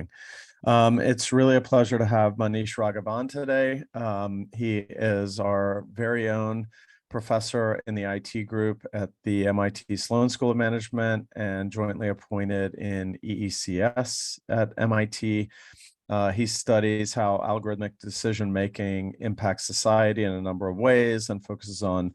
doing. It's really a pleasure to have Manish Raghavan today. He is our very own professor in the IT group at the MIT Sloan School of Management and jointly appointed in EECS at MIT. He studies how algorithmic decision-making impacts society in a number of ways and focuses on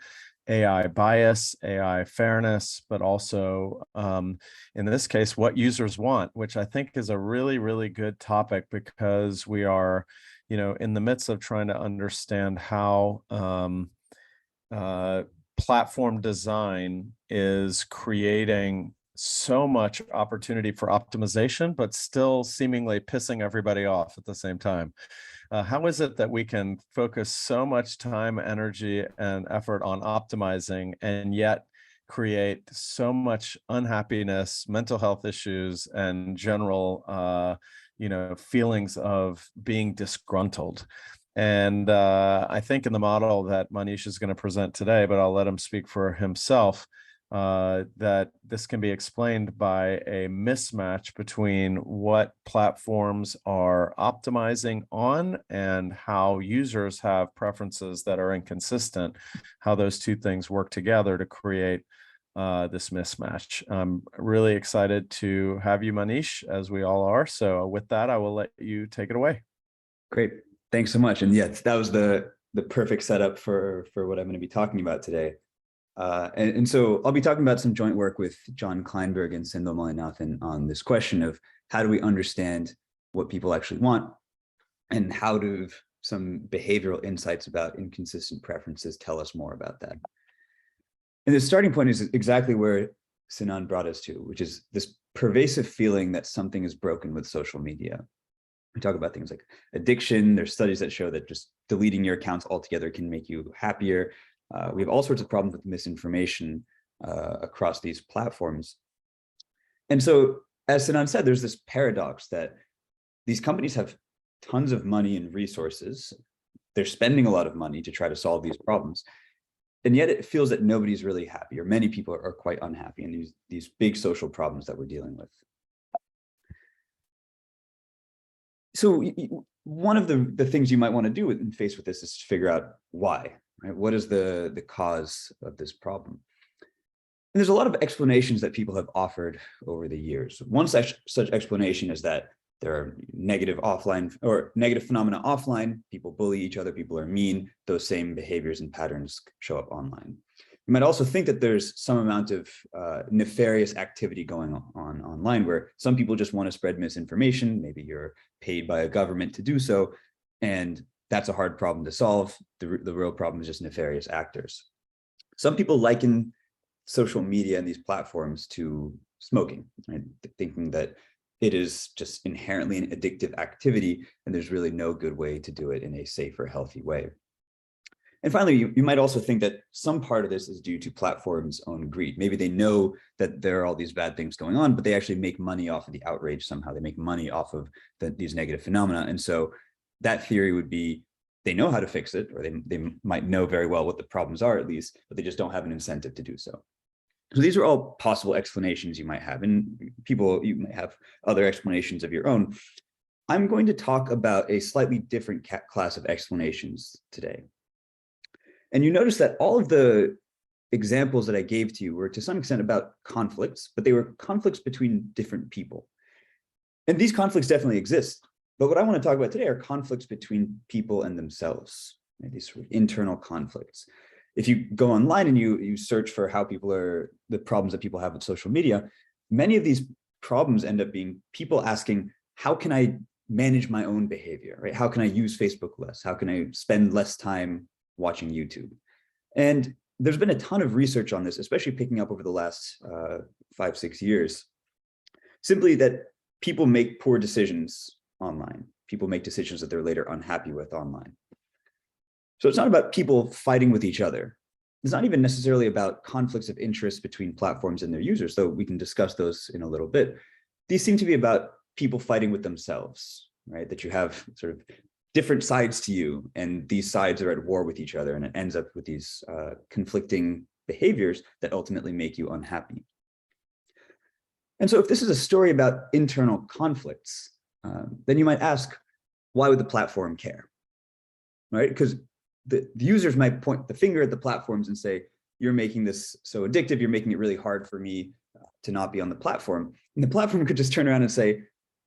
AI bias, AI fairness, but also in this case, what users want, which I think is a really, really good topic because we are, in the midst of trying to understand how platform design is creating so much opportunity for optimization, but still seemingly pissing everybody off at the same time. How is it that we can focus so much time, energy, and effort on optimizing and yet create so much unhappiness, mental health issues, and general, feelings of being disgruntled? And I think in the model that Manish is going to present today, but I'll let him speak for himself, that this can be explained by a mismatch between what platforms are optimizing on and how users have preferences that are inconsistent, how those two things work together to create this mismatch. I'm really excited to have you, Manish, as we all are. So with that, I will let you take it away. Great. Thanks so much. And yes, that was the perfect setup for what I'm going to be talking about today. And so I'll be talking about some joint work with John Kleinberg and Sindhu Malinathan on this question of how do we understand what people actually want and how do some behavioral insights about inconsistent preferences tell us more about that. And the starting point is exactly where Sinan brought us to, which is this pervasive feeling that something is broken with social media. We talk about things like addiction. There's studies that show that just deleting your accounts altogether can make you happier. We have all sorts of problems with misinformation across these platforms. And so, as Sinan said, there's this paradox that these companies have tons of money and resources. They're spending a lot of money to try to solve these problems. And yet it feels that nobody's really happy, or many people are quite unhappy in these big social problems that we're dealing with. So one of the things you might want to do in face with this is to figure out why. Right? What is the cause of this problem? And there's a lot of explanations that people have offered over the years. One such explanation is that there are negative phenomena offline. People bully each other, people are mean. Those same behaviors and patterns show up online. You might also think that there's some amount of nefarious activity going on online where some people just want to spread misinformation. Maybe you're paid by a government to do so, and that's a hard problem to solve. The real problem is just nefarious actors. Some people liken social media and these platforms to smoking, right? Thinking that it is just inherently an addictive activity, and there's really no good way to do it in a safe or healthy way. And finally, you might also think that some part of this is due to platforms' own greed. Maybe they know that there are all these bad things going on, but they actually make money off of the outrage somehow. They make money off of these negative phenomena. And so that theory would be they know how to fix it, or they might know very well what the problems are at least, but they just don't have an incentive to do so. So these are all possible explanations you might have, and you might have other explanations of your own. I'm going to talk about a slightly different class of explanations today. And you notice that all of the examples that I gave to you were to some extent about conflicts, but they were conflicts between different people. And these conflicts definitely exist. But what I want to talk about today are conflicts between people and themselves, right? These sort of internal conflicts. If you go online and you search for the problems that people have with social media, many of these problems end up being people asking, how can I manage my own behavior, right? How can I use Facebook less? How can I spend less time watching YouTube? And there's been a ton of research on this, especially picking up over the last 5-6 years, simply that people make poor decisions online. People make decisions that they're later unhappy with online. So it's not about people fighting with each other. It's not even necessarily about conflicts of interest between platforms and their users, though we can discuss those in a little bit. These seem to be about people fighting with themselves, right? That you have sort of different sides to you, and these sides are at war with each other, and it ends up with these conflicting behaviors that ultimately make you unhappy. And so if this is a story about internal conflicts, then you might ask, why would the platform care? Right? Because the users might point the finger at the platforms and say, you're making this so addictive, you're making it really hard for me to not be on the platform. And the platform could just turn around and say,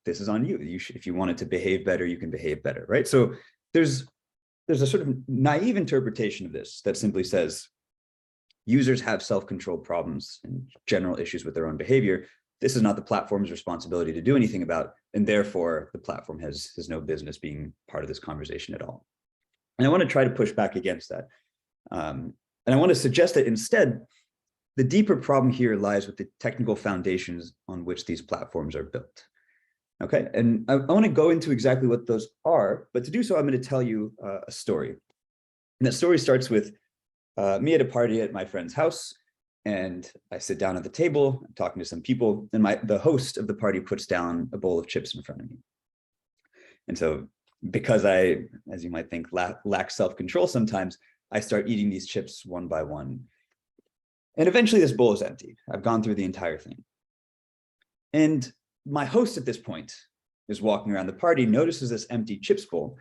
this is on you. If you want it to behave better, you can behave better, right? So there's a sort of naive interpretation of this that simply says, users have self-control problems and general issues with their own behavior. This is not the platform's responsibility to do anything about, and therefore the platform has no business being part of this conversation at all. And I want to try to push back against that. And I want to suggest that instead, the deeper problem here lies with the technical foundations on which these platforms are built. Okay, and I want to go into exactly what those are, but to do so, I'm going to tell you a story. And that story starts with me at a party at my friend's house, and I sit down at the table, I'm talking to some people, and the host of the party puts down a bowl of chips in front of me. And so because I, as you might think, lack self-control sometimes, I start eating these chips one by one. And eventually this bowl is empty. I've gone through the entire thing. And my host at this point is walking around the party, notices this empty chips bowl,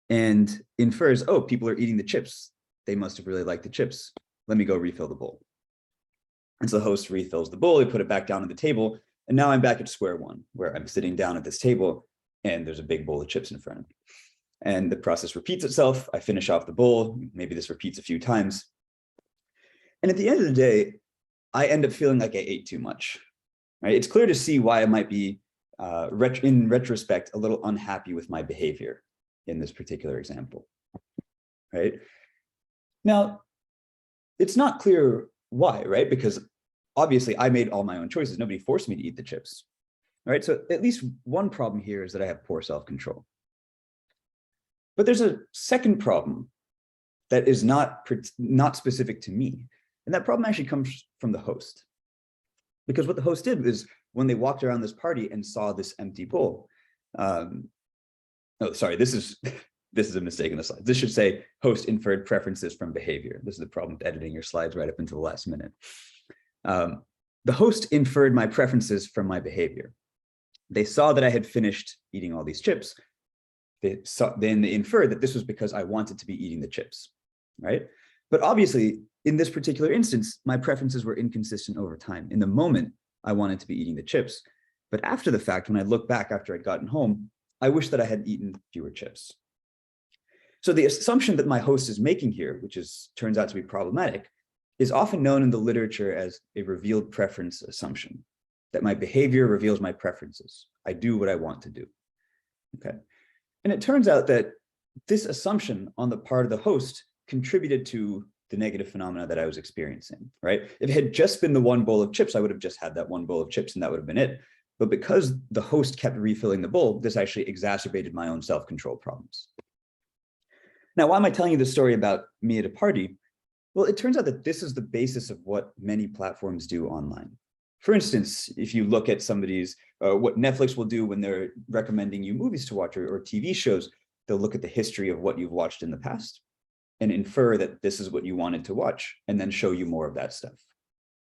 and infers, oh, people are eating the chips. They must have really liked the chips. Let me go refill the bowl. And so the host refills the bowl, they put it back down on the table, and now I'm back at square one, where I'm sitting down at this table, and there's a big bowl of chips in front of me. And the process repeats itself. I finish off the bowl. Maybe this repeats a few times. And at the end of the day, I end up feeling like I ate too much. Right? It's clear to see why I might be, in retrospect, a little unhappy with my behavior in this particular example. Right? Now, it's not clear why, right? Because obviously I made all my own choices. Nobody forced me to eat the chips. Right? So at least one problem here is that I have poor self-control. But there's a second problem that is not specific to me. And that problem actually comes from the host. Because what the host did is when they walked around this party and saw this empty bowl, oh, sorry, this is a mistake in the slides. This should say host inferred preferences from behavior. This is the problem with editing your slides right up until the last minute. The host inferred my preferences from my behavior. They saw that I had finished eating all these chips. Then they inferred that this was because I wanted to be eating the chips, right? But obviously, in this particular instance, my preferences were inconsistent over time. In the moment, I wanted to be eating the chips. But after the fact, when I look back after I'd gotten home, I wish that I had eaten fewer chips. So the assumption that my host is making here, which turns out to be problematic, is often known in the literature as a revealed preference assumption, that my behavior reveals my preferences. I do what I want to do, okay? And it turns out that this assumption on the part of the host contributed to the negative phenomena that I was experiencing, right? If it had just been the one bowl of chips, I would have just had that one bowl of chips and that would have been it. But because the host kept refilling the bowl, this actually exacerbated my own self-control problems. Now, why am I telling you this story about me at a party? Well, it turns out that this is the basis of what many platforms do online. For instance, if you look at what Netflix will do when they're recommending you movies to watch or TV shows, they'll look at the history of what you've watched in the past and infer that this is what you wanted to watch and then show you more of that stuff,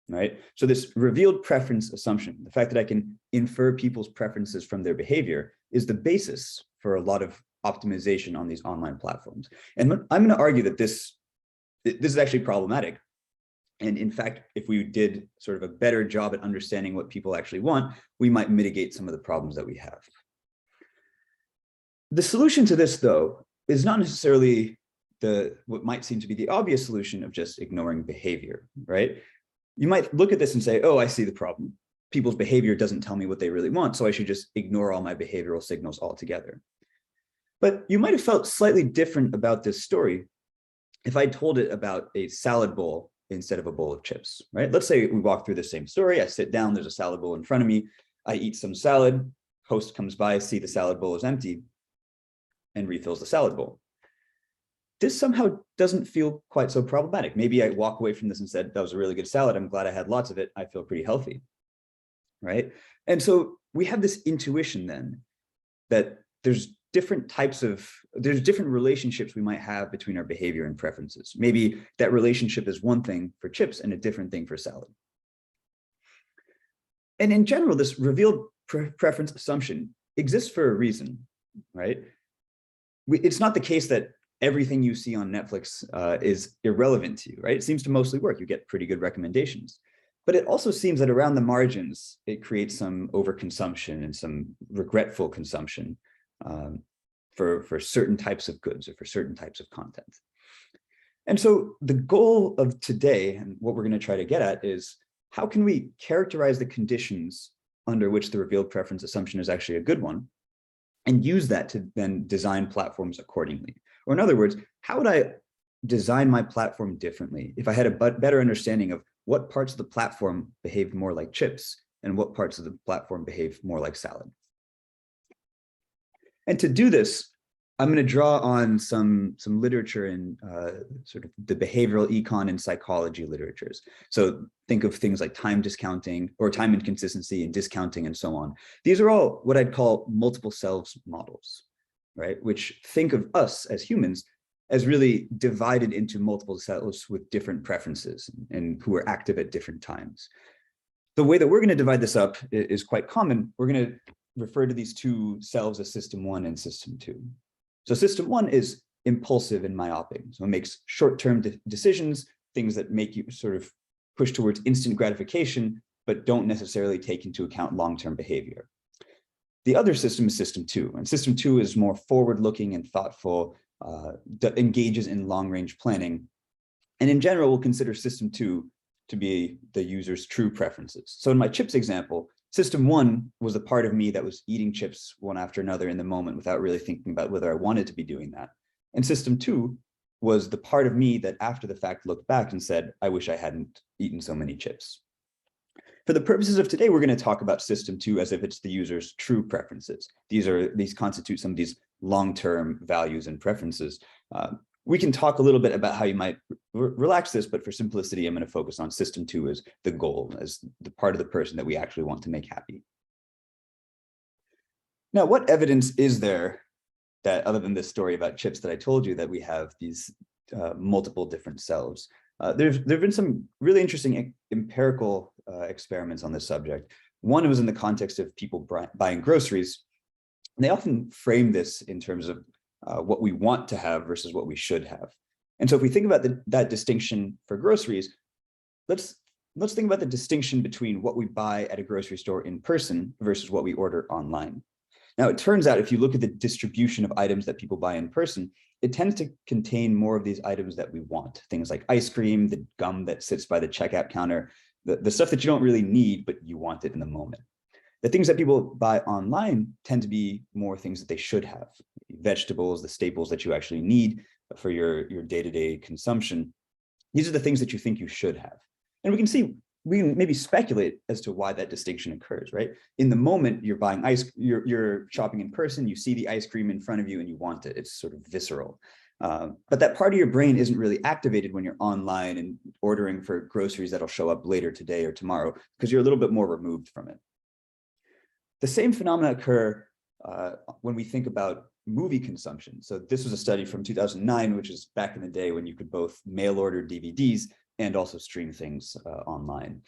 right? So this revealed preference assumption, the fact that I can infer people's preferences from their behavior, is the basis for a lot of optimization on these online platforms. And I'm going to argue that this is actually problematic. And in fact, if we did sort of a better job at understanding what people actually want, we might mitigate some of the problems that we have. The solution to this, though, is not necessarily what might seem to be the obvious solution of just ignoring behavior, right? You might look at this and say, oh, I see the problem. People's behavior doesn't tell me what they really want, so I should just ignore all my behavioral signals altogether. But you might have felt slightly different about this story if I told it about a salad bowl instead of a bowl of chips, right? Let's say we walk through the same story. I sit down, there's a salad bowl in front of me. I eat some salad, host comes by, see the salad bowl is empty, and refills the salad bowl. This somehow doesn't feel quite so problematic. Maybe I walk away from this and said, that was a really good salad. I'm glad I had lots of it. I feel pretty healthy, right? And so we have this intuition then that there's different relationships we might have between our behavior and preferences. Maybe that relationship is one thing for chips and a different thing for salad. And in general, this revealed preference assumption exists for a reason, right? It's not the case that everything you see on Netflix is irrelevant to you, right? It seems to mostly work. You get pretty good recommendations. But it also seems that around the margins, it creates some overconsumption and some regretful consumption for certain types of goods or for certain types of content. And so the goal of today, and what we're going to try to get at, is how can we characterize the conditions under which the revealed preference assumption is actually a good one, and use that to then design platforms accordingly. Or in other words, how would I design my platform differently if I had a better understanding of what parts of the platform behaved more like chips and what parts of the platform behave more like salad? And to do this, I'm going to draw on some literature in sort of the behavioral econ and psychology literatures. So think of things like time discounting or time inconsistency and discounting and so on. These are all what I'd call multiple selves models, right? Which think of us as humans as really divided into multiple selves with different preferences and who are active at different times. The way that we're going to divide this up is quite common. We're going to refer to these two selves as system 1 and system 2. So system 1 is impulsive and myopic. So it makes short-term decisions, things that make you sort of push towards instant gratification, but don't necessarily take into account long-term behavior. The other system is system 2, and system 2 is more forward-looking and thoughtful, that engages in long-range planning. And in general, we'll consider system 2 to be the user's true preferences. So in my chips example, system 1 was the part of me that was eating chips one after another in the moment without really thinking about whether I wanted to be doing that. And system 2 was the part of me that after the fact looked back and said, I wish I hadn't eaten so many chips. For the purposes of today, we're going to talk about system 2 as if it's the user's true preferences. These constitute some of these long-term values and preferences. We can talk a little bit about how you might relax this, but for simplicity, I'm going to focus on system 2 as the goal, as the part of the person that we actually want to make happy. Now, what evidence is there that, other than this story about chips that I told you, that we have these multiple different selves? There've been some really interesting empirical experiments on this subject. One was in the context of people buying groceries. And they often frame this in terms of what we want to have versus what we should have. And so if we think about that distinction for groceries, let's think about the distinction between what we buy at a grocery store in person versus what we order online. Now, it turns out if you look at the distribution of items that people buy in person, it tends to contain more of these items that we want. Things like ice cream, the gum that sits by the checkout counter, the stuff that you don't really need, but you want it in the moment. The things that people buy online tend to be more things that they should have. Vegetables, the staples that you actually need for your day-to-day consumption. These are the things that you think you should have. And we can maybe speculate as to why that distinction occurs, right? In the moment you're buying you're shopping in person, you see the ice cream in front of you and you want it. It's sort of visceral. But that part of your brain isn't really activated when you're online and ordering for groceries that'll show up later today or tomorrow, because you're a little bit more removed from it. The same phenomena occur when we think about movie consumption. So this was a study from 2009, which is back in the day when you could both mail order DVDs and also stream things online.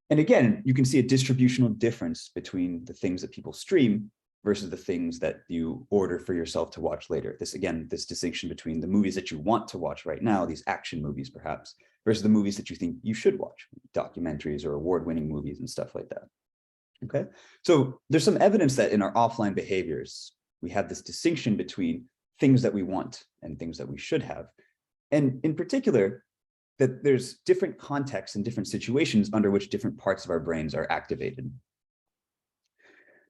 And again, you can see a distributional difference between the things that people stream versus the things that you order for yourself to watch later. This distinction between the movies that you want to watch right now, these action movies perhaps, versus the movies that you think you should watch, documentaries or award-winning movies and stuff like that. Okay, so there's some evidence that in our offline behaviors, we have this distinction between things that we want and things that we should have. And in particular, that there's different contexts and different situations under which different parts of our brains are activated.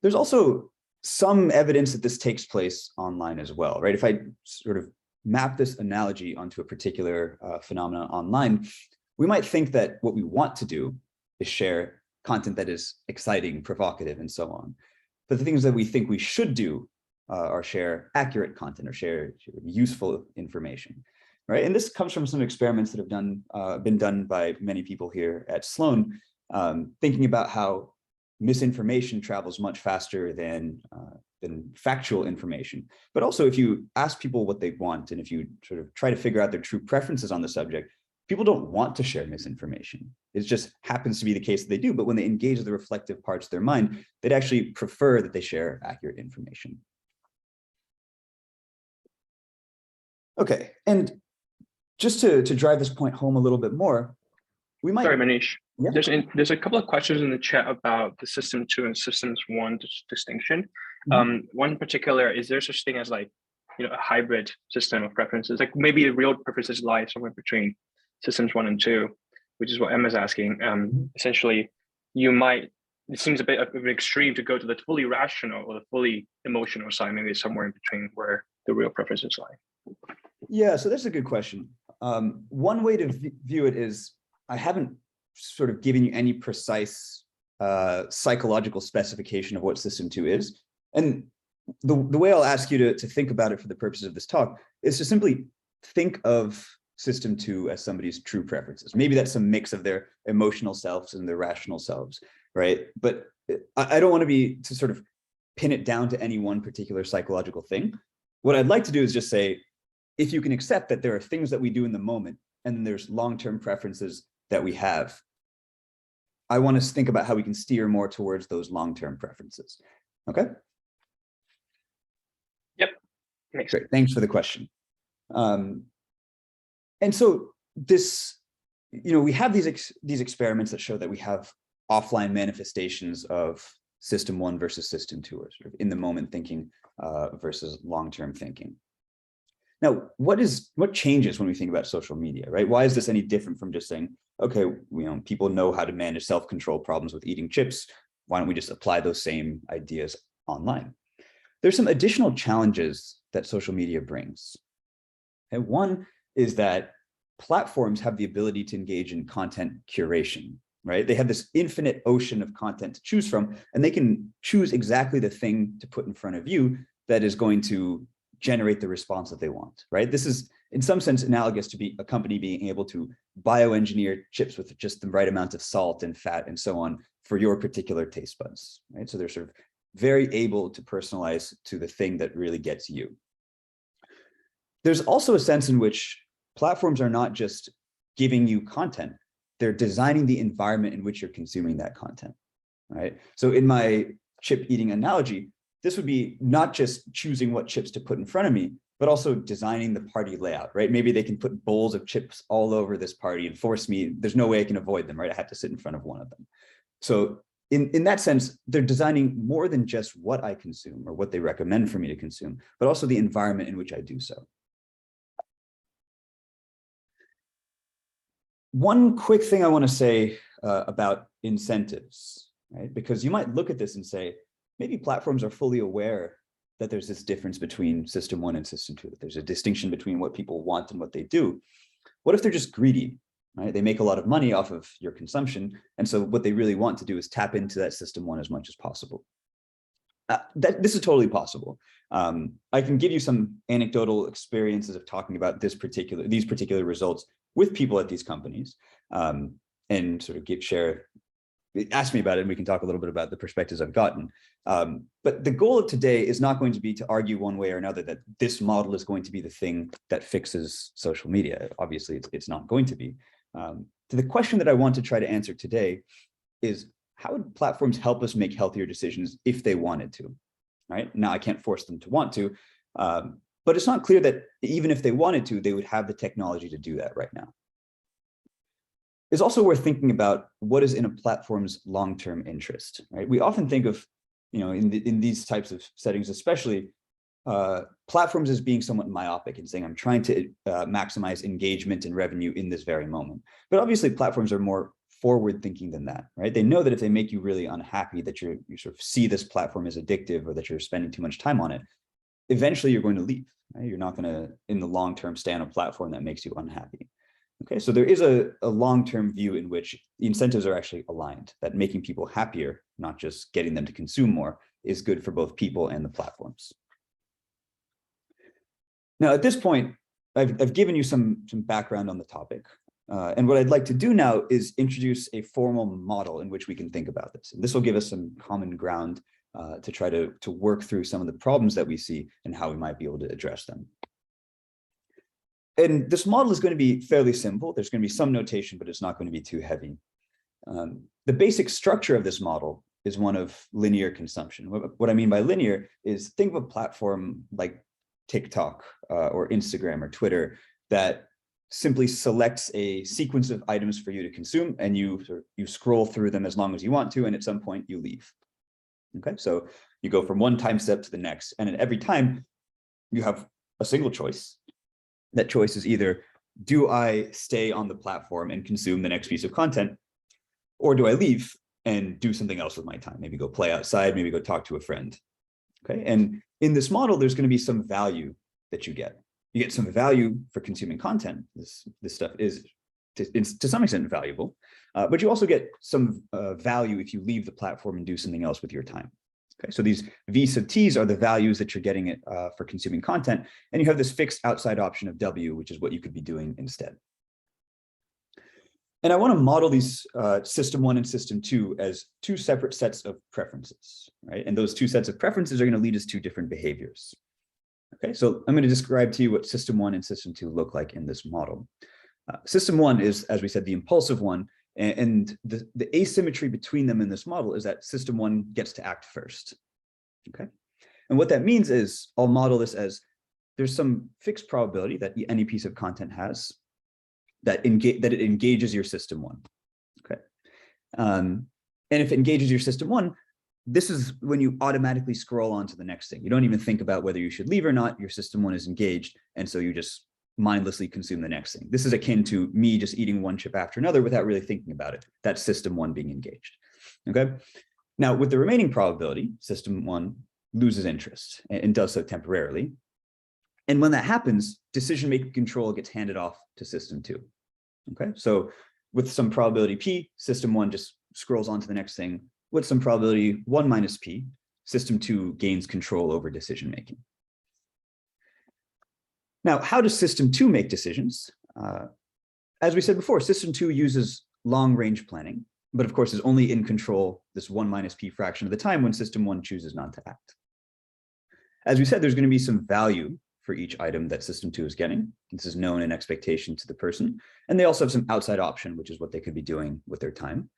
There's also some evidence that this takes place online as well, right? If I sort of map this analogy onto a particular phenomenon online, we might think that what we want to do is share content that is exciting, provocative, and so on. But the things that we think we should do are share accurate content or share useful information, right? And this comes from some experiments that have been done by many people here at Sloan, thinking about how misinformation travels much faster than factual information. But also, if you ask people what they want, and if you sort of try to figure out their true preferences on the subject, people don't want to share misinformation. It just happens to be the case that they do, but when they engage the reflective parts of their mind, they'd actually prefer that they share accurate information. Okay, and just to drive this point home a little bit more, we might— Sorry, Manish. Yeah. There's a couple of questions in the chat about the system 2 and systems 1 distinction. One in particular, is there such thing as like, a hybrid system of preferences? Like maybe the real preferences lie somewhere between systems 1 and 2, which is what Emma's asking. Essentially, it seems a bit of an extreme to go to the fully rational or the fully emotional side, maybe somewhere in between where the real preferences lie. Yeah, so that's a good question. One way to view it is, I haven't sort of given you any precise psychological specification of what system 2 is. And the way I'll ask you to think about it for the purposes of this talk is to simply think of system 2 as somebody's true preferences. Maybe that's a mix of their emotional selves and their rational selves, right? But I don't want to sort of pin it down to any one particular psychological thing. What I'd like to do is just say, if you can accept that there are things that we do in the moment, and then there's long-term preferences that we have, I want to think about how we can steer more towards those long-term preferences. Okay? Yep. Makes sense. Great. Thanks for the question. And so this, we have these experiments that show that we have offline manifestations of system 1 versus system 2, or sort of in the moment thinking versus long-term thinking. Now, what changes when we think about social media, right? Why is this any different from just saying, okay, people know how to manage self-control problems with eating chips. Why don't we just apply those same ideas online? There's some additional challenges that social media brings. And one is that platforms have the ability to engage in content curation, right? They have this infinite ocean of content to choose from, and they can choose exactly the thing to put in front of you that is going to generate the response that they want, right? This is in some sense analogous to a company being able to bioengineer chips with just the right amount of salt and fat and so on for your particular taste buds, right? So they're sort of very able to personalize to the thing that really gets you. There's also a sense in which platforms are not just giving you content, they're designing the environment in which you're consuming that content, right? So in my chip eating analogy, this would be not just choosing what chips to put in front of me, but also designing the party layout, right? Maybe they can put bowls of chips all over this party and force me, there's no way I can avoid them, right? I have to sit in front of one of them. So in that sense, they're designing more than just what I consume or what they recommend for me to consume, but also the environment in which I do so. One quick thing I want to say about incentives, right? Because you might look at this and say, maybe platforms are fully aware that there's this difference between system 1 and system 2, that there's a distinction between what people want and what they do. What if they're just greedy, right? They make a lot of money off of your consumption. And so what they really want to do is tap into that system 1 as much as possible. This is totally possible. I can give you some anecdotal experiences of talking about these particular results with people at these companies, and sort of ask me about it and we can talk a little bit about the perspectives I've gotten. But the goal of today is not going to be to argue one way or another that this model is going to be the thing that fixes social media. Obviously, it's not going to be. So the question that I want to try to answer today is, how would platforms help us make healthier decisions if they wanted to, right? Now, I can't force them to want to, but it's not clear that even if they wanted to, they would have the technology to do that right now. It's also worth thinking about what is in a platform's long-term interest, right? We often think of, in these types of settings, especially platforms as being somewhat myopic and saying, I'm trying to maximize engagement and revenue in this very moment. But obviously platforms are more forward thinking than that, right? They know that if they make you really unhappy, that you sort of see this platform as addictive or that you're spending too much time on it, eventually you're going to leave, right? You're not going to, in the long term, stay on a platform that makes you unhappy. Okay, so there is a long-term view in which the incentives are actually aligned, that making people happier, not just getting them to consume more, is good for both people and the platforms. Now, at this point, I've given you some background on the topic. And what I'd like to do now is introduce a formal model in which we can think about this. And this will give us some common ground to try to work through some of the problems that we see and how we might be able to address them. And this model is going to be fairly simple. There's going to be some notation, but it's not going to be too heavy. The basic structure of this model is one of linear consumption. What I mean by linear is think of a platform like TikTok or Instagram or Twitter that simply selects a sequence of items for you to consume, and you scroll through them as long as you want to, and at some point you leave. Okay, so you go from one time step to the next, and at every time you have a single choice. That choice is either, do I stay on the platform and consume the next piece of content, or do I leave and do something else with my time? Maybe go play outside, maybe go talk to a friend. Okay, and in this model, there's going to be some value that you get. You get some value for consuming content. This stuff is to some extent valuable, but you also get some value if you leave the platform and do something else with your time. Okay, so these V sub t's are the values that you're getting for consuming content, and you have this fixed outside option of W, which is what you could be doing instead. And I want to model these system 1 and system 2 as two separate sets of preferences, right? And those two sets of preferences are going to lead us to different behaviors. Okay, so I'm going to describe to you what system 1 and system 2 look like in this model. System 1 is, as we said, the impulsive one, and the asymmetry between them in this model is that system 1 gets to act first. Okay, and what that means is I'll model this as there's some fixed probability that any piece of content has that it engages your system 1. Okay, and if it engages your system 1, this is when you automatically scroll on to the next thing. You don't even think about whether you should leave or not. Your system 1 is engaged, and so you just mindlessly consume the next thing. This is akin to me just eating one chip after another without really thinking about it. That's system 1 being engaged. Okay. Now, with the remaining probability, system 1 loses interest and does so temporarily. And when that happens, decision-making control gets handed off to system 2. Okay. So with some probability P, system 1 just scrolls on to the next thing. With some probability 1 minus P, system 2 gains control over decision-making. Now, how does system 2 make decisions? As we said before, system 2 uses long-range planning, but of course is only in control this 1 minus P fraction of the time when system 1 chooses not to act. As we said, there's going to be some value for each item that system 2 is getting. This is known in expectation to the person. And they also have some outside option, which is what they could be doing with their time.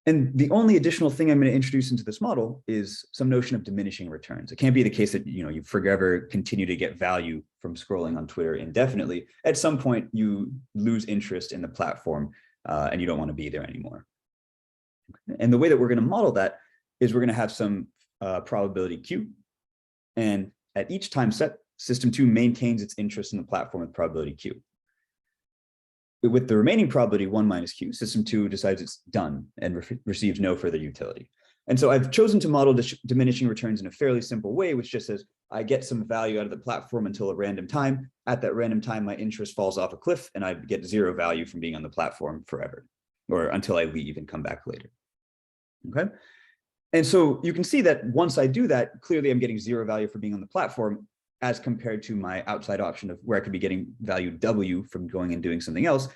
And the only additional thing I'm going to introduce into this model is some notion of diminishing returns. It can't be the case that you forever continue to get value from scrolling on Twitter indefinitely. At some point, you lose interest in the platform and you don't want to be there anymore. And the way that we're going to model that is we're going to have some probability Q. And at each time step, system 2 maintains its interest in the platform with probability Q. With the remaining probability 1 minus Q, system 2 decides it's done and receives no further utility. And so I've chosen to model diminishing returns in a fairly simple way, which just says I get some value out of the platform until a random time. At that random time, my interest falls off a cliff and I get 0 value from being on the platform forever, or until I leave and come back later. Okay. And so you can see that once I do that, clearly I'm getting 0 value for being on the platform, as compared to my outside option of where I could be getting value W from going and doing something else.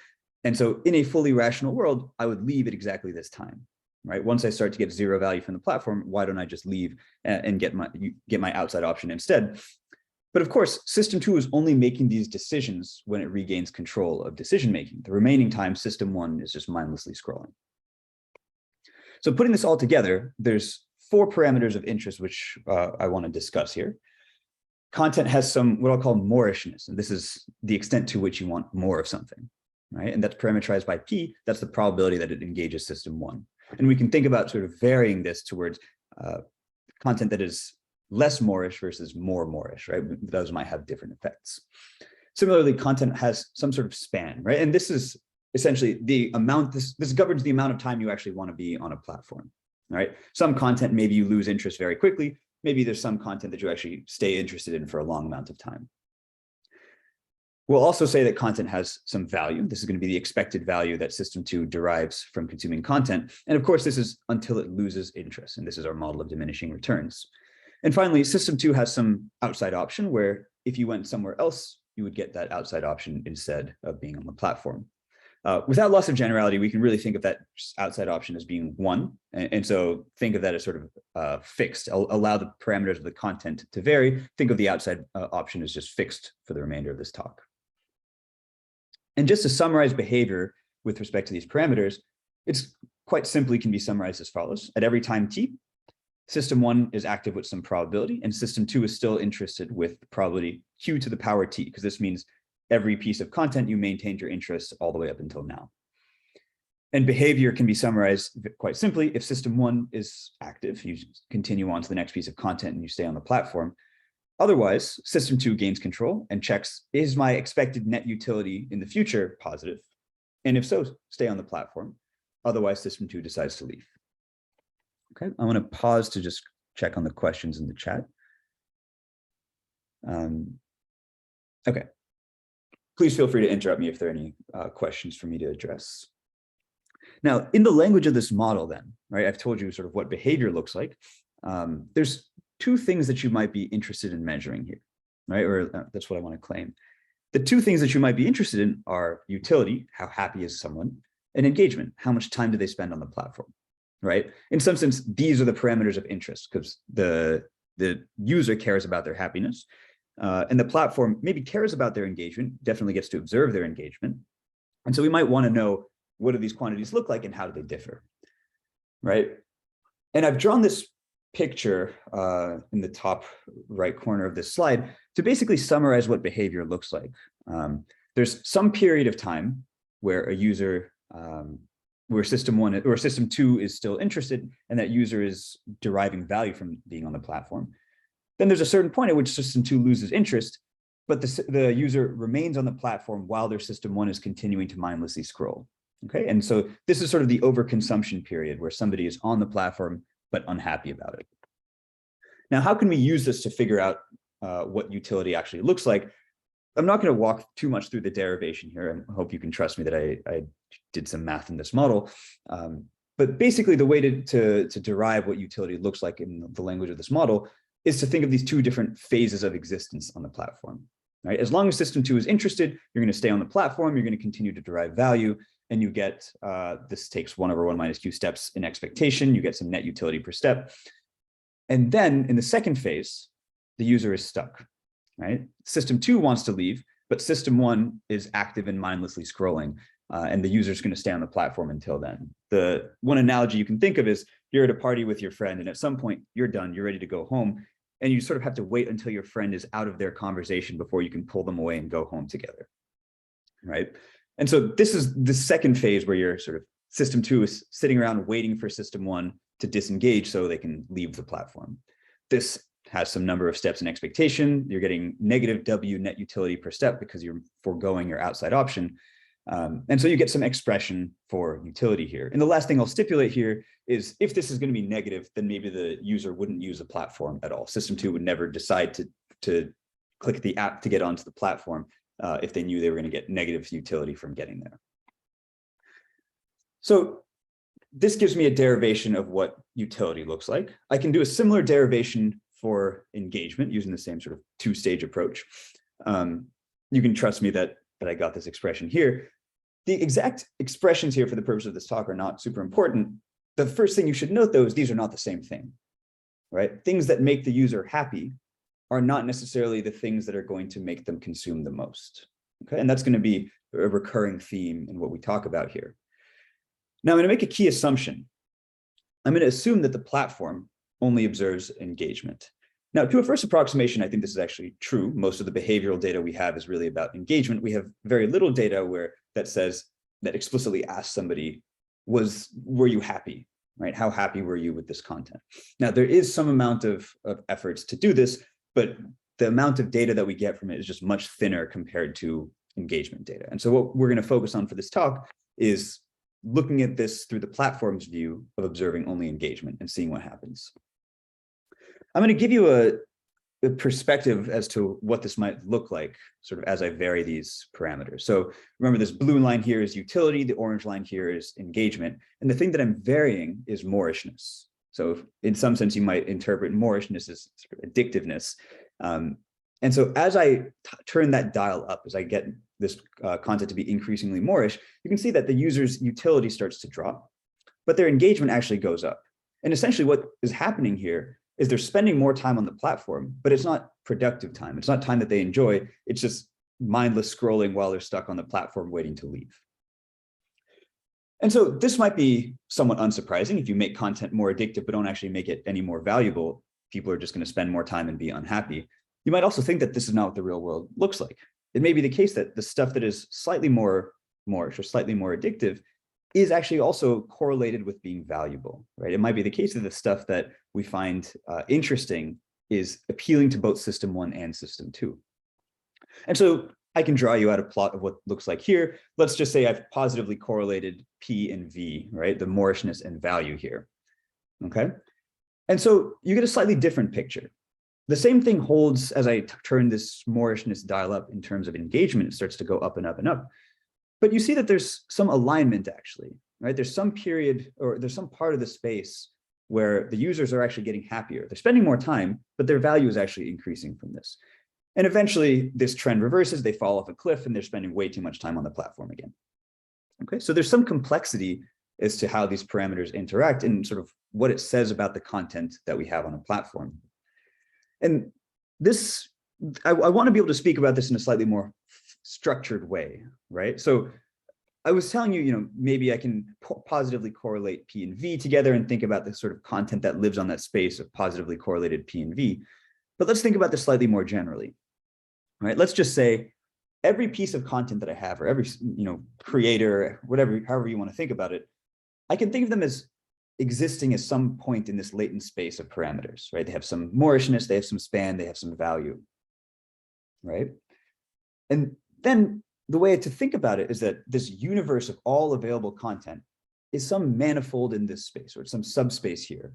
And so in a fully rational world, I would leave at exactly this time, right? Once I start to get 0 value from the platform, why don't I just leave and get my outside option instead? But of course, system 2 is only making these decisions when it regains control of decision-making. The remaining time, system 1 is just mindlessly scrolling. So putting this all together, there's 4 parameters of interest, which I want to discuss here. Content has some, what I'll call moorishness, and this is the extent to which you want more of something, right? And that's parameterized by P. That's the probability that it engages system 1. And we can think about sort of varying this towards content that is less moorish versus more moorish, right? Those might have different effects. Similarly, content has some sort of span, right? And this is essentially the amount, this governs the amount of time you actually want to be on a platform, right? Some content, maybe you lose interest very quickly. Maybe there's some content that you actually stay interested in for a long amount of time. We'll also say that content has some value. This is going to be the expected value that system 2 derives from consuming content. And of course, this is until it loses interest. And this is our model of diminishing returns. And finally, system 2 has some outside option where if you went somewhere else, you would get that outside option instead of being on the platform. Without loss of generality, we can really think of that outside option as being 1. And so think of that as sort of fixed. Allow the parameters of the content to vary. Think of the outside option as just fixed for the remainder of this talk. And just to summarize behavior with respect to these parameters, it's quite simply can be summarized as follows. At every time t, system 1 is active with some probability, and system 2 is still interested with probability q to the power t, because this means every piece of content you maintained your interest all the way up until now. And behavior can be summarized quite simply. If system 1 is active, you continue on to the next piece of content and you stay on the platform. Otherwise, system 2 gains control and checks, is my expected net utility in the future positive? And if so, stay on the platform. Otherwise, system 2 decides to leave. Okay, I want to pause to just check on the questions in the chat. Okay, please feel free to interrupt me if there are any questions for me to address. Now, in the language of this model then, right, I've told you sort of what behavior looks like. There's two things that you might be interested in measuring here, right? Or that's what I want to claim. The two things that you might be interested in are utility, how happy is someone, and engagement, how much time do they spend on the platform, right? In some sense, these are the parameters of interest because the user cares about their happiness, and the platform maybe cares about their engagement, definitely gets to observe their engagement. And so we might want to know, what do these quantities look like and how do they differ, right? And I've drawn this picture in the top right corner of this slide to basically summarize what behavior looks like. There's some period of time where a user, where system 1 or system 2 is still interested and that user is deriving value from being on the platform. Then there's a certain point at which system 2 loses interest, but the user remains on the platform while their system 1 is continuing to mindlessly scroll. Okay, and so this is sort of the overconsumption period where somebody is on the platform but unhappy about it. Now, how can we use this to figure out what utility actually looks like? I'm not going to walk too much through the derivation here. I hope you can trust me that I did some math in this model. But basically, the way to derive what utility looks like in the language of this model is to think of these two different phases of existence on the platform. Right? As long as system 2 is interested, you're going to stay on the platform. You're going to continue to derive value. And you get, this takes 1/1 minus q steps in expectation. You get some net utility per step. And then in the second phase, the user is stuck, right? System 2 wants to leave, but system 1 is active and mindlessly scrolling. And the user is going to stay on the platform until then. The one analogy you can think of is you're at a party with your friend, and at some point you're done, you're ready to go home. And you sort of have to wait until your friend is out of their conversation before you can pull them away and go home together, right? And so this is the second phase where your sort of system 2 is sitting around waiting for system 1 to disengage so they can leave the platform. This has some number of steps in expectation. You're getting negative W net utility per step because you're foregoing your outside option. And so you get some expression for utility here. And the last thing I'll stipulate here is if this is going to be negative, then maybe the user wouldn't use the platform at all. System 2 would never decide to click the app to get onto the platform if they knew they were going to get negative utility from getting there. So this gives me a derivation of what utility looks like. I can do a similar derivation for engagement using the same sort of two-stage approach. You can trust me that I got this expression here. The exact expressions here for the purpose of this talk are not super important. The first thing you should note, though, is these are not the same thing, right? Things that make the user happy are not necessarily the things that are going to make them consume the most. Okay, and that's going to be a recurring theme in what we talk about here. Now, I'm going to make a key assumption. I'm going to assume that the platform only observes engagement. Now, to a first approximation, I think this is actually true. Most of the behavioral data we have is really about engagement. We have very little data that explicitly asks somebody, were you happy? Right? How happy were you with this content? Now, there is some amount of efforts to do this, but the amount of data that we get from it is just much thinner compared to engagement data. And so what we're going to focus on for this talk is looking at this through the platform's view of observing only engagement and seeing what happens. I'm going to give you a perspective as to what this might look like sort of as I vary these parameters. So remember, this blue line here is utility, the orange line here is engagement, and the thing that I'm varying is moorishness. So in some sense, you might interpret moorishness as sort of addictiveness. And so as I turn that dial up, as I get this content to be increasingly moorish, you can see that the user's utility starts to drop, but their engagement actually goes up. And essentially what is happening here is they're spending more time on the platform, but it's not productive time. It's not time that they enjoy. It's just mindless scrolling while they're stuck on the platform waiting to leave. And so this might be somewhat unsurprising. If you make content more addictive, but don't actually make it any more valuable, people are just going to spend more time and be unhappy. You might also think that this is not what the real world looks like. It may be the case that the stuff that is slightly more or slightly more addictive is actually also correlated with being valuable, right? It might be the case that the stuff that we find interesting is appealing to both system 1 and system 2. And so I can draw you out a plot of what looks like here. Let's just say I've positively correlated P and V, right? The Moorishness and value here, okay? And so you get a slightly different picture. The same thing holds as I turn this Moorishness dial up in terms of engagement. It starts to go up and up and up. But you see that there's some alignment actually, right? There's some period or there's some part of the space where the users are actually getting happier. They're spending more time, but their value is actually increasing from this. And eventually this trend reverses, they fall off a cliff and they're spending way too much time on the platform again. Okay, so there's some complexity as to how these parameters interact and sort of what it says about the content that we have on a platform. And this, I want to be able to speak about this in a slightly more structured way, right? So I was telling you, maybe I can positively correlate P and V together and think about the sort of content that lives on that space of positively correlated P and V. But let's think about this slightly more generally, right? Let's just say every piece of content that I have, or every creator, whatever, however you want to think about it, I can think of them as existing at some point in this latent space of parameters, right? They have some Moorishness, they have some span, they have some value, right? And then the way to think about it is that this universe of all available content is some manifold in this space, or some subspace here,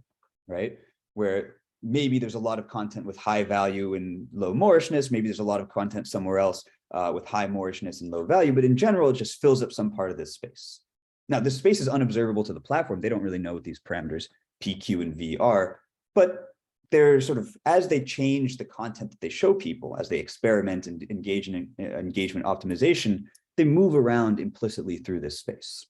right? Where maybe there's a lot of content with high value and low Moorishness, maybe there's a lot of content somewhere else with high Moorishness and low value, but in general, it just fills up some part of this space. Now, this space is unobservable to the platform. They don't really know what these parameters P, Q, and V are, but they're sort of, as they change the content that they show people, as they experiment and engage in engagement optimization, they move around implicitly through this space.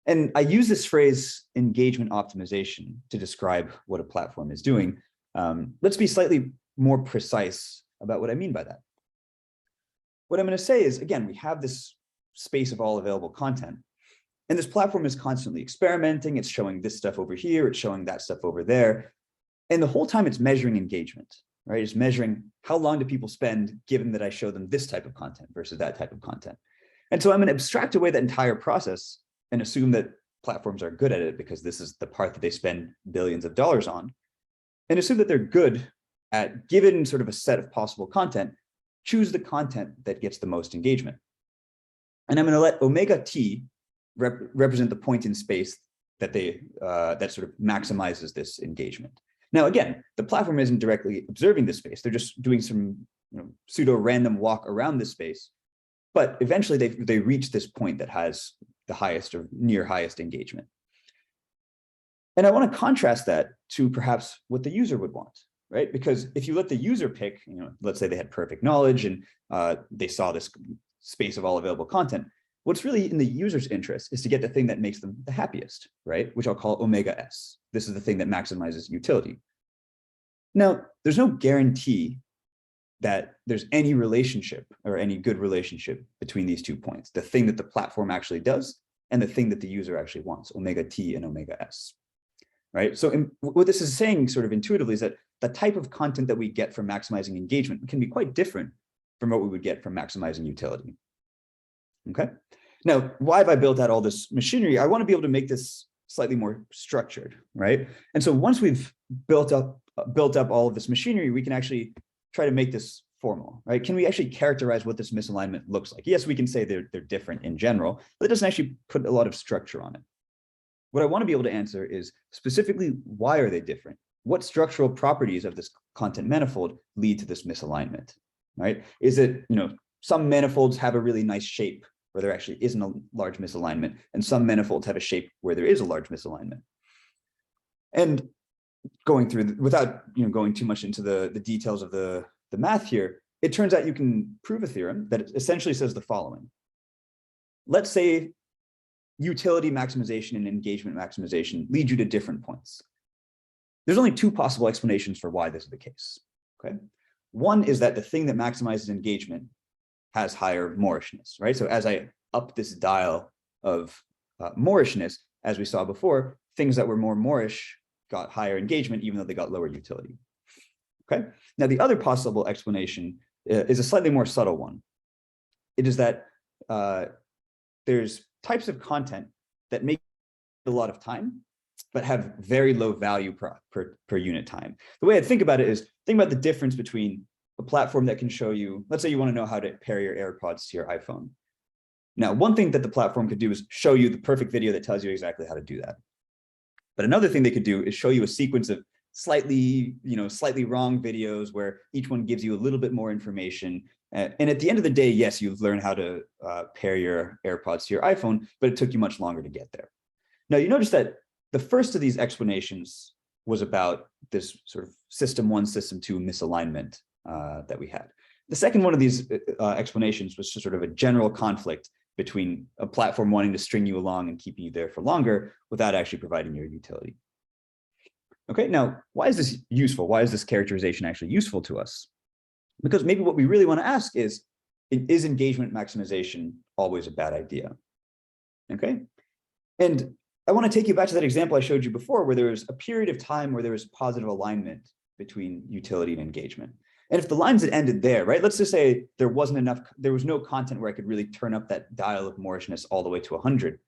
And I use this phrase engagement optimization to describe what a platform is doing. Let's be slightly more precise about what I mean by that. What I'm going to say is, again, we have this space of all available content. And this platform is constantly experimenting. It's showing this stuff over here. It's showing that stuff over there. And the whole time it's measuring engagement, right? It's measuring how long do people spend given that I show them this type of content versus that type of content. And so I'm going to abstract away that entire process and assume that platforms are good at it because this is the part that they spend billions of dollars on, and assume that they're good at, given sort of a set of possible content, choose the content that gets the most engagement. And I'm going to let omega t represent the point in space that that sort of maximizes this engagement. Now, again, the platform isn't directly observing this space. They're just doing some pseudo random walk around this space. But eventually they reach this point that has the highest or near highest engagement. And I want to contrast that to perhaps what the user would want, right? Because if you let the user pick, let's say they had perfect knowledge and they saw this space of all available content, what's really in the user's interest is to get the thing that makes them the happiest, right? Which I'll call omega S. This is the thing that maximizes utility. Now, there's no guarantee that there's any relationship or any good relationship between these 2 points, the thing that the platform actually does and the thing that the user actually wants, omega T and omega S, right? So what this is saying sort of intuitively is that the type of content that we get from maximizing engagement can be quite different from what we would get from maximizing utility, okay? Now, why have I built out all this machinery? I want to be able to make this slightly more structured, right? And so once we've built up all of this machinery, we can actually try to make this formal, right? Can we actually characterize what this misalignment looks like? Yes, we can say they're different in general, but it doesn't actually put a lot of structure on it. What I want to be able to answer is specifically, why are they different? What structural properties of this content manifold lead to this misalignment, right? Is it, some manifolds have a really nice shape where there actually isn't a large misalignment, and some manifolds have a shape where there is a large misalignment. And going through, without going too much into the details of the math here, it turns out you can prove a theorem that essentially says the following. Let's say utility maximization and engagement maximization lead you to different points. There's only 2 possible explanations for why this is the case, okay? One is that the thing that maximizes engagement has higher Moorishness, right? So as I up this dial of Moorishness, as we saw before, things that were more Moorish got higher engagement, even though they got lower utility. Okay. Now, the other possible explanation is a slightly more subtle one. It is that there's types of content that make a lot of time, but have very low value per unit time. The way I think about it is, think about the difference between a platform that can show you, let's say you want to know how to pair your AirPods to your iPhone. Now, one thing that the platform could do is show you the perfect video that tells you exactly how to do that. But another thing they could do is show you a sequence of slightly wrong videos where each one gives you a little bit more information. And at the end of the day, yes, you've learned how to pair your AirPods to your iPhone, but it took you much longer to get there. Now, you notice that the first of these explanations was about this sort of system 1, system 2 misalignment that we had. The second one of these explanations was just sort of a general conflict between a platform wanting to string you along and keeping you there for longer without actually providing your utility. Okay, now, why is this useful? Why is this characterization actually useful to us? Because maybe what we really want to ask is engagement maximization always a bad idea? Okay, and I want to take you back to that example I showed you before, where there was a period of time where there was positive alignment between utility and engagement. And if the lines had ended there, right, let's just say there wasn't enough, there was no content where I could really turn up that dial of Moorishness all the way to 100,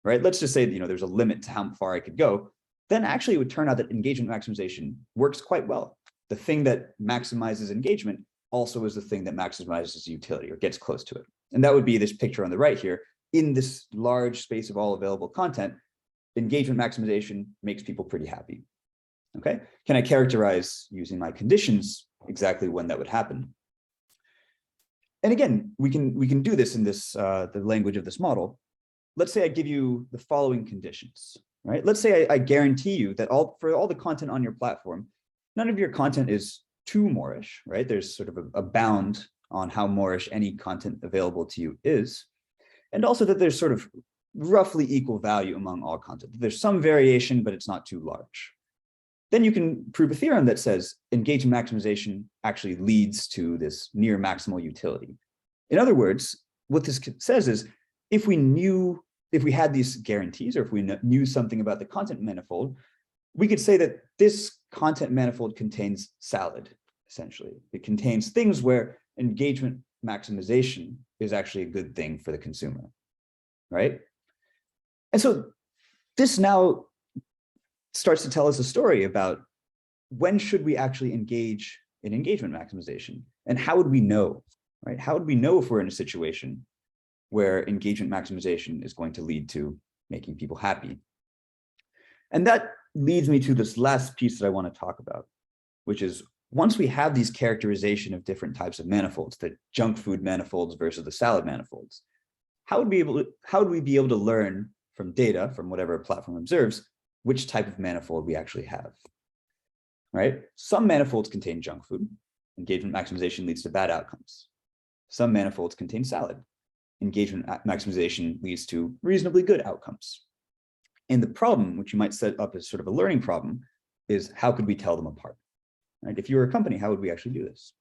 right? Let's just say that, there's a limit to how far I could go. Then actually it would turn out that engagement maximization works quite well. The thing that maximizes engagement also is the thing that maximizes utility or gets close to it. And that would be this picture on the right here. In this large space of all available content, engagement maximization makes people pretty happy. Okay, can I characterize using my conditions exactly when that would happen? And again, we can do this in this the language of this model. Let's say I give you the following conditions, right? Let's say I guarantee you that for all the content on your platform, none of your content is too Moorish, right? There's sort of a bound on how Moorish any content available to you is. And also that there's sort of roughly equal value among all content. There's some variation, but it's not too large. Then you can prove a theorem that says engagement maximization actually leads to this near maximal utility. In other words, what this says is, if we had these guarantees, or if we knew something about the content manifold, we could say that this content manifold contains salad, essentially. It contains things where engagement maximization is actually a good thing for the consumer, right? And so this now starts to tell us a story about when should we actually engage in engagement maximization, and how would we know, right? How would we know if we're in a situation where engagement maximization is going to lead to making people happy? And that leads me to this last piece that I want to talk about, which is, once we have these characterization of different types of manifolds, the junk food manifolds versus the salad manifolds, how would we be able to learn from data, from whatever a platform observes, which type of manifold we actually have, right? Some manifolds contain junk food. Engagement maximization leads to bad outcomes. Some manifolds contain salad. Engagement maximization leads to reasonably good outcomes. And the problem, which you might set up as sort of a learning problem, is how could we tell them apart? Right? If you were a company, how would we actually do this?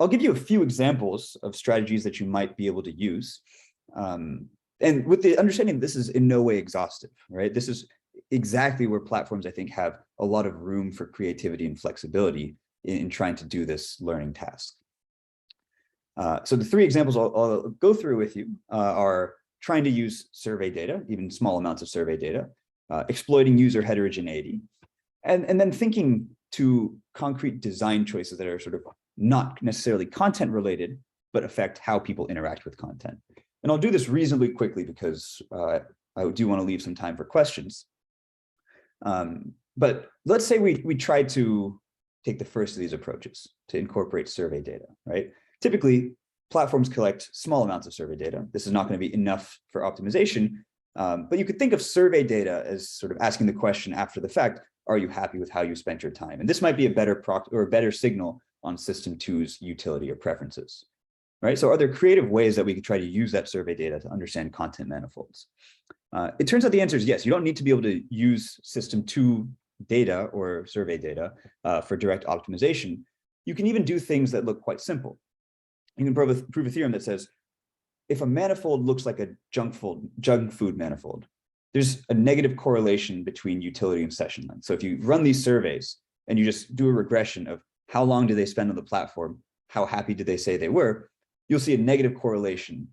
I'll give you a few examples of strategies that you might be able to use. And with the understanding that this is in no way exhaustive, right? This is exactly where platforms, I think, have a lot of room for creativity and flexibility in trying to do this learning task. So the three examples I'll go through with you are trying to use survey data, even small amounts of survey data, exploiting user heterogeneity, and then thinking to concrete design choices that are sort of not necessarily content related, but affect how people interact with content. And I'll do this reasonably quickly because I do want to leave some time for questions. But let's say we try to take the first of these approaches to incorporate survey data, right? Typically, platforms collect small amounts of survey data. This is not going to be enough for optimization, but you could think of survey data as sort of asking the question after the fact, are you happy with how you spent your time? And this might be a better signal on system 2's utility or preferences, right? So are there creative ways that we could try to use that survey data to understand content manifolds? It turns out the answer is yes. You don't need to be able to use system 2 data or survey data for direct optimization, you can even do things that look quite simple. You can prove a theorem that says, if a manifold looks like a junk food manifold, there's a negative correlation between utility and session length. So if you run these surveys and you just do a regression of how long do they spend on the platform, how happy did they say they were, you'll see a negative correlation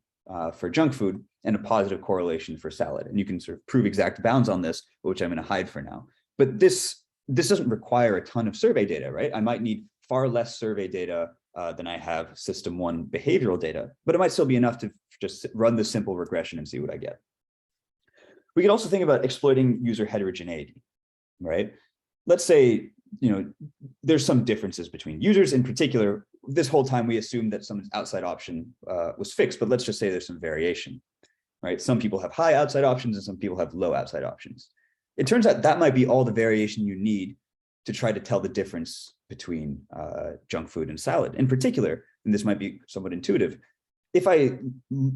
for junk food and a positive correlation for salad. And you can sort of prove exact bounds on this, which I'm going to hide for now. But this doesn't require a ton of survey data, right? I might need far less survey data than I have system one behavioral data, but it might still be enough to just run this simple regression and see what I get. We could also think about exploiting user heterogeneity, right? Let's say, there's some differences between users. In particular, this whole time we assumed that some outside option was fixed, but let's just say there's some variation, right? Some people have high outside options and some people have low outside options. It turns out that might be all the variation you need to try to tell the difference between junk food and salad. In particular, and this might be somewhat intuitive, if I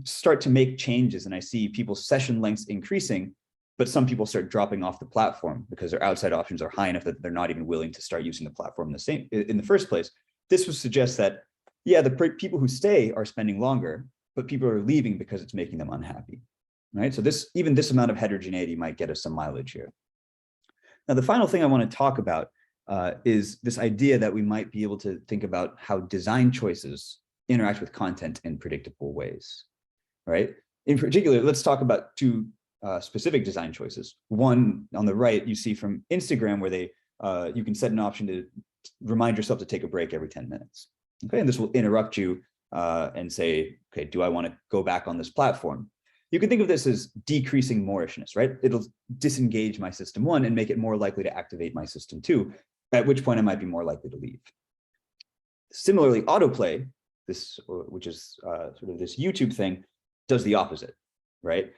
start to make changes and I see people's session lengths increasing, but some people start dropping off the platform because their outside options are high enough that they're not even willing to start using the platform in the first place, this would suggest that, yeah, the people who stay are spending longer, but people are leaving because it's making them unhappy, right? So even this amount of heterogeneity might get us some mileage here. Now, the final thing I want to talk about is this idea that we might be able to think about how design choices interact with content in predictable ways, right? In particular, let's talk about two specific design choices. One on the right, you see from Instagram, where you can set an option to remind yourself to take a break every 10 minutes. Okay, and this will interrupt you and say, okay, do I want to go back on this platform? You can think of this as decreasing Moorishness, right? It'll disengage my system one and make it more likely to activate my system two, at which point I might be more likely to leave. Similarly, autoplay, which is sort of this YouTube thing, does the opposite, right?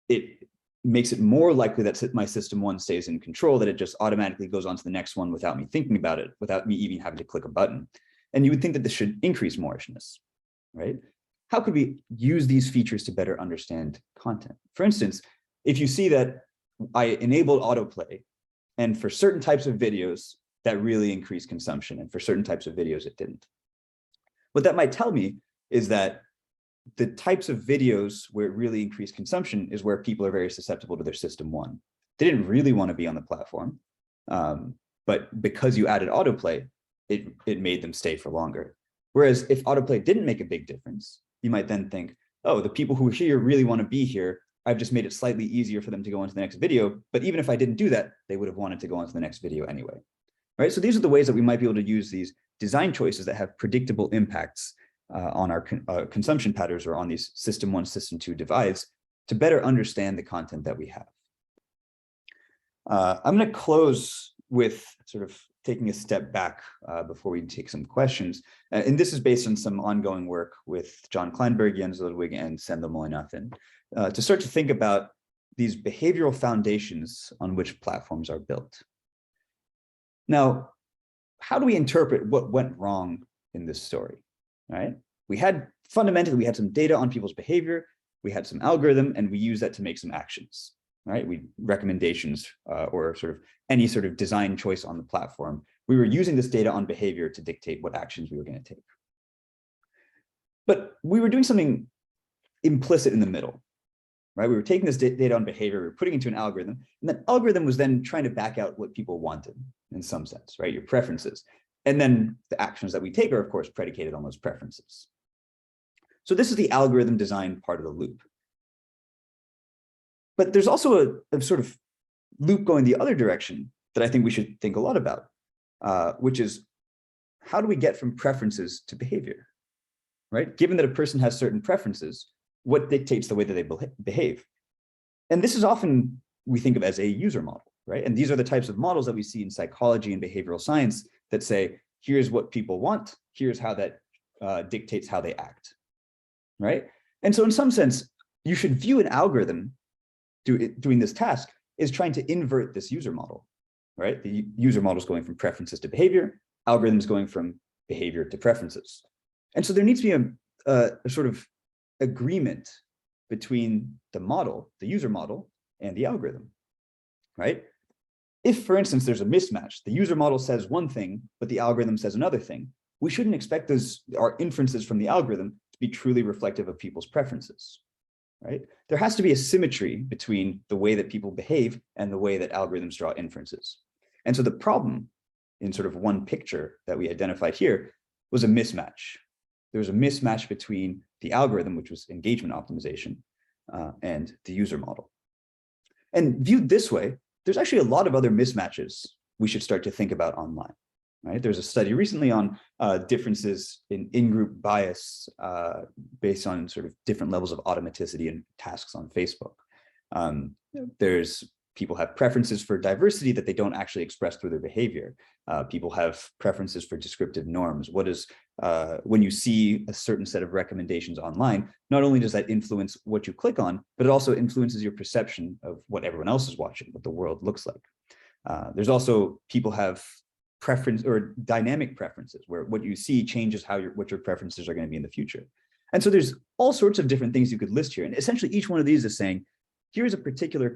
It makes it more likely that my system one stays in control, that it just automatically goes on to the next one without me thinking about it, without me even having to click a button. And you would think that this should increase Moorishness, right? How could we use these features to better understand content? For instance, if you see that I enabled autoplay, and for certain types of videos, that really increased consumption, and for certain types of videos, it didn't. What that might tell me is that the types of videos where it really increased consumption is where people are very susceptible to their system one. They didn't really want to be on the platform, but because you added autoplay, it made them stay for longer. Whereas if autoplay didn't make a big difference, you might then think, oh, the people who are here really want to be here. I've just made it slightly easier for them to go on to the next video. But even if I didn't do that, they would have wanted to go on to the next video anyway. Right? So these are the ways that we might be able to use these design choices that have predictable impacts on our consumption patterns or on these system one, system two divides to better understand the content that we have. I'm going to close with sort of taking a step back before we take some questions. And this is based on some ongoing work with John Kleinberg, Jens Ludwig, and Sendhil Mullainathan to start to think about these behavioral foundations on which platforms are built. Now, how do we interpret what went wrong in this story, right? Fundamentally, we had some data on people's behavior, we had some algorithm, and we used that to make some actions, right? Recommendations or sort of any sort of design choice on the platform. We were using this data on behavior to dictate what actions we were going to take. But we were doing something implicit in the middle, right? We were taking this data on behavior, we were putting it into an algorithm, and that algorithm was then trying to back out what people wanted in some sense, right? Your preferences. And then the actions that we take are, of course, predicated on those preferences. So this is the algorithm design part of the loop. But there's also a sort of loop going the other direction that I think we should think a lot about, which is how do we get from preferences to behavior, right? Given that a person has certain preferences, what dictates the way that they behave? And this is often we think of as a user model, right? And these are the types of models that we see in psychology and behavioral science that say, here's what people want, here's how that dictates how they act, right? And so in some sense, you should view an algorithm doing this task is trying to invert this user model, right? The user model is going from preferences to behavior, algorithms going from behavior to preferences. And so there needs to be a sort of agreement between the model, the user model, and the algorithm, right? If, for instance, there's a mismatch, the user model says one thing, but the algorithm says another thing, we shouldn't expect our inferences from the algorithm to be truly reflective of people's preferences, right? There has to be a symmetry between the way that people behave and the way that algorithms draw inferences. And so the problem in sort of one picture that we identified here was a mismatch. There was a mismatch between the algorithm, which was engagement optimization, and the user model. And viewed this way, there's actually a lot of other mismatches we should start to think about online, right? There's a study recently on differences in in-group bias based on sort of different levels of automaticity and tasks on Facebook. There's people have preferences for diversity that they don't actually express through their behavior. People have preferences for descriptive norms. When you see a certain set of recommendations online, not only does that influence what you click on, but it also influences your perception of what everyone else is watching, what the world looks like. There's also people have preference or dynamic preferences where what you see changes what your preferences are going to be in the future. And so there's all sorts of different things you could list here. And essentially each one of these is saying, here's a particular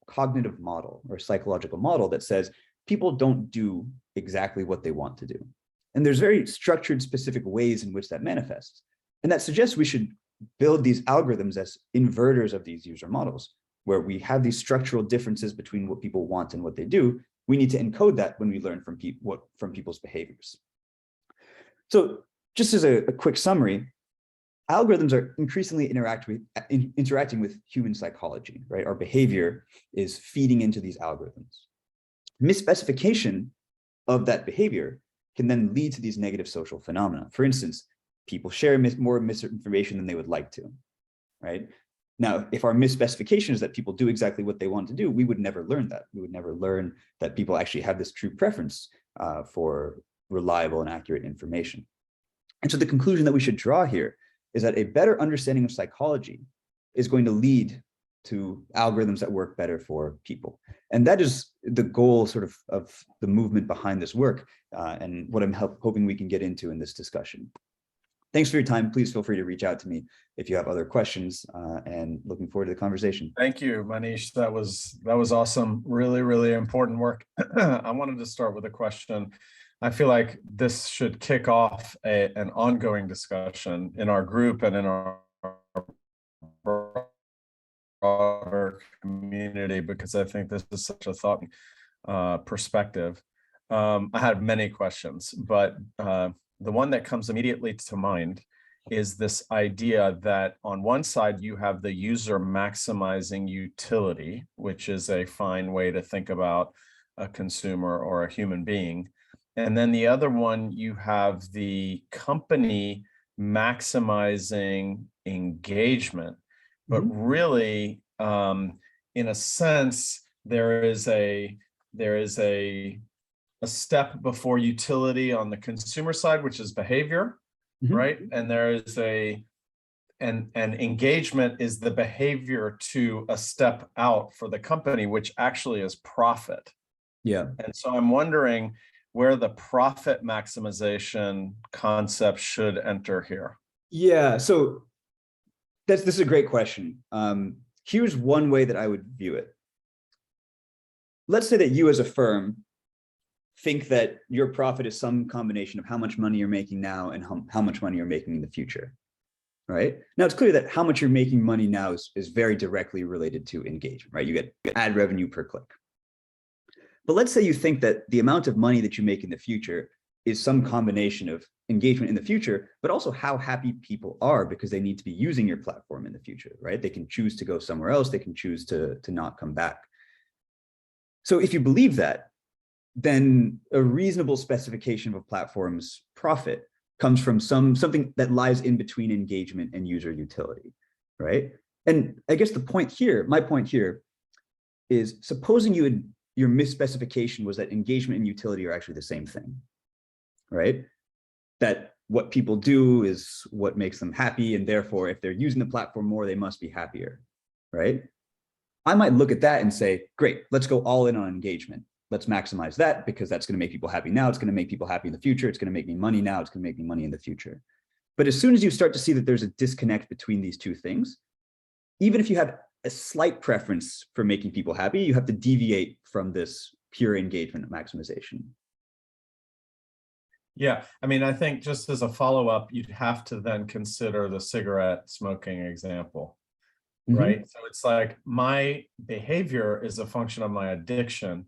cognitive model or psychological model that says people don't do exactly what they want to do. And there's very structured, specific ways in which that manifests. And that suggests we should build these algorithms as inverters of these user models, where we have these structural differences between what people want and what they do. We need to encode that when we learn from people's behaviors. So just as a quick summary, algorithms are increasingly interacting with human psychology, right? Our behavior is feeding into these algorithms. Misspecification of that behavior can then lead to these negative social phenomena. For instance, people share more misinformation than they would like to, right? Now, if our misspecification is that people do exactly what they want to do, we would never learn that. We would never learn that people actually have this true preference for reliable and accurate information. And so the conclusion that we should draw here is that a better understanding of psychology is going to lead to algorithms that work better for people. And that is the goal sort of the movement behind this work and what I'm hoping we can get into in this discussion. Thanks for your time. Please feel free to reach out to me if you have other questions and looking forward to the conversation. Thank you, Manish. That was awesome. Really, really important work. I wanted to start with a question. I feel like this should kick off an ongoing discussion in our group and in our broader community, because I think this is such a thought perspective. I had many questions, but the one that comes immediately to mind is this idea that on one side you have the user maximizing utility, which is a fine way to think about a consumer or a human being. And then the other one, you have the company maximizing engagement, but really, in a sense, there is a step before utility on the consumer side, which is behavior, right? And there is and engagement is the behavior to a step out for the company, which actually is profit. Yeah. And so I'm wondering where the profit maximization concept should enter here. Yeah, so this is a great question. Here's one way that I would view it. Let's say that you as a firm think that your profit is some combination of how much money you're making now and how much money you're making in the future, right? Now, it's clear that how much you're making money now is very directly related to engagement, right? You get ad revenue per click. But let's say you think that the amount of money that you make in the future is some combination of engagement in the future, but also how happy people are because they need to be using your platform in the future, right? They can choose to go somewhere else. They can choose to not come back. So if you believe that, then a reasonable specification of a platform's profit comes from something that lies in between engagement and user utility, right? And I guess my point here is supposing your misspecification was that engagement and utility are actually the same thing, right? That what people do is what makes them happy, and therefore, if they're using the platform more, they must be happier, right? I might look at that and say, great, let's go all in on engagement. Let's maximize that because that's going to make people happy now. It's going to make people happy in the future. It's going to make me money now. It's going to make me money in the future. But as soon as you start to see that there's a disconnect between these two things, even if you have a slight preference for making people happy, you have to deviate from this pure engagement maximization. Yeah, I mean, I think just as a follow-up, you'd have to then consider the cigarette smoking example, right? So it's like my behavior is a function of my addiction.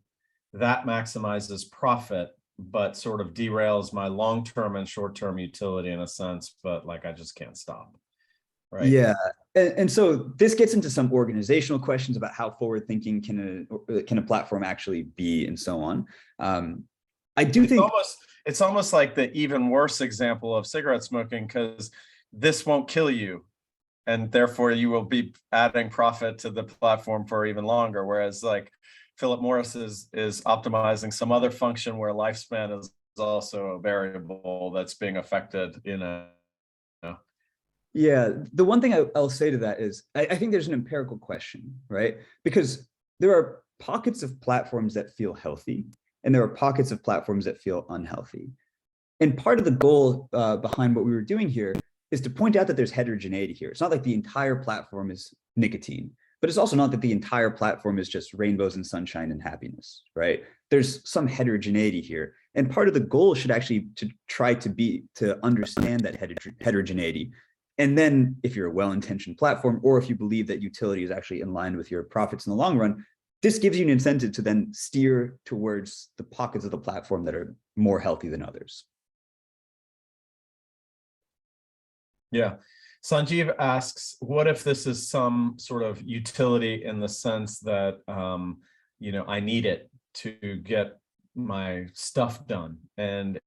That maximizes profit, but sort of derails my long-term and short-term utility in a sense, but like I just can't stop, right? Yeah. And so this gets into some organizational questions about how forward thinking can a platform actually be, and so on. I do think it's almost like the even worse example of cigarette smoking, because this won't kill you, and therefore you will be adding profit to the platform for even longer. Whereas like Philip Morris is optimizing some other function where lifespan is also a variable that's being affected in a. Yeah, the one thing I'll say to that is I think there's an empirical question, right? Because there are pockets of platforms that feel healthy, and there are pockets of platforms that feel unhealthy. And part of the goal behind what we were doing here is to point out that there's heterogeneity here. It's not like the entire platform is nicotine, but it's also not that the entire platform is just rainbows and sunshine and happiness, right? There's some heterogeneity here. And part of the goal should actually to try to understand that heterogeneity. And then if you're a well-intentioned platform, or if you believe that utility is actually in line with your profits in the long run, this gives you an incentive to then steer towards the pockets of the platform that are more healthy than others. Yeah. Sanjeev asks, what if this is some sort of utility in the sense that, I need it to get my stuff done? And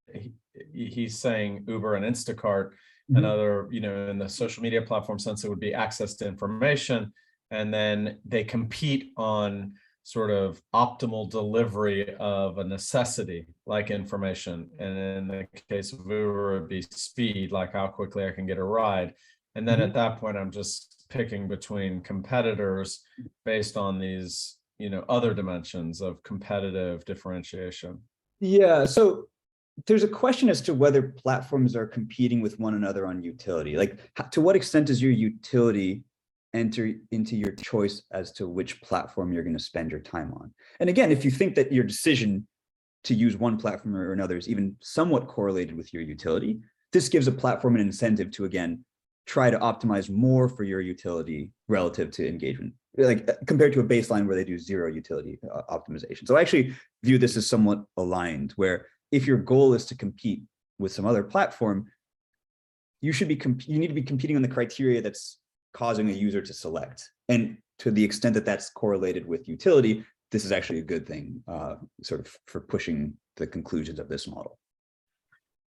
he's saying Uber and Instacart and other, in the social media platform sense, it would be access to information. And then they compete on sort of optimal delivery of a necessity like information. And in the case of Uber, it'd be speed, like how quickly I can get a ride. And then at that point, I'm just picking between competitors based on these, other dimensions of competitive differentiation. Yeah, so there's a question as to whether platforms are competing with one another on utility. Like, to what extent does your utility enter into your choice as to which platform you're going to spend your time on? And again, if you think that your decision to use one platform or another is even somewhat correlated with your utility, this gives a platform an incentive to, again, try to optimize more for your utility relative to engagement, like compared to a baseline where they do zero utility optimization. So I actually view this as somewhat aligned, where if your goal is to compete with some other platform, you need to be competing on the criteria that's causing a user to select. And to the extent that that's correlated with utility, this is actually a good thing, sort of for pushing the conclusions of this model.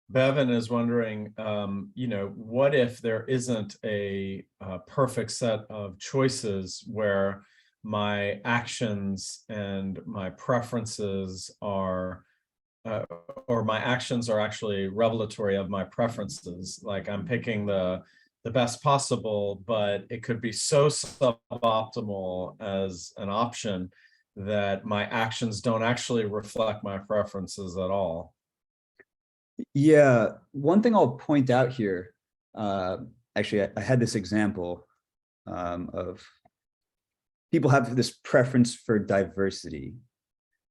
Bevan is wondering, what if there isn't a perfect set of choices where my actions and my preferences are or my actions are actually revelatory of my preferences. Like I'm picking the best possible, but it could be so suboptimal as an option that my actions don't actually reflect my preferences at all. Yeah, one thing I'll point out here, actually, I had this example of people have this preference for diversity,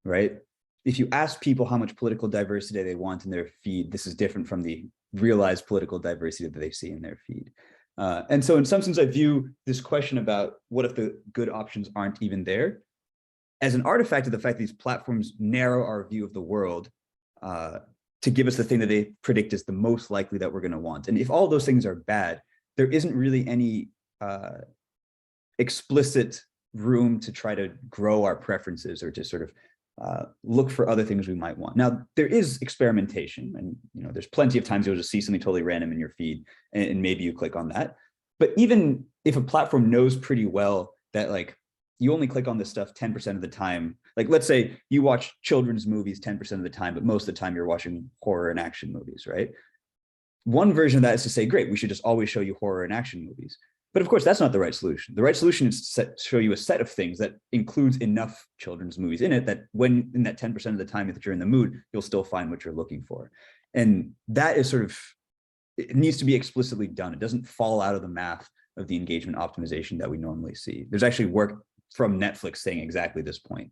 right? If you ask people how much political diversity they want in their feed, this is different from the realized political diversity that they see in their feed. And so in some sense, I view this question about what if the good options aren't even there as an artifact of the fact that these platforms narrow our view of the world to give us the thing that they predict is the most likely that we're going to want. And if all those things are bad, there isn't really any explicit room to try to grow our preferences or to sort of look for other things we might want. Now, there is experimentation, and there's plenty of times you'll just see something totally random in your feed, and maybe you click on that. But even if a platform knows pretty well that like you only click on this stuff 10% of the time, like let's say you watch children's movies 10% of the time, but most of the time you're watching horror and action movies, right? One version of that is to say, great, we should just always show you horror and action movies. But of course, that's not the right solution. The right solution is to show you a set of things that includes enough children's movies in it that when in that 10% of the time that you're in the mood, you'll still find what you're looking for. And that is sort of, it needs to be explicitly done. It doesn't fall out of the math of the engagement optimization that we normally see. There's actually work from Netflix saying exactly this point.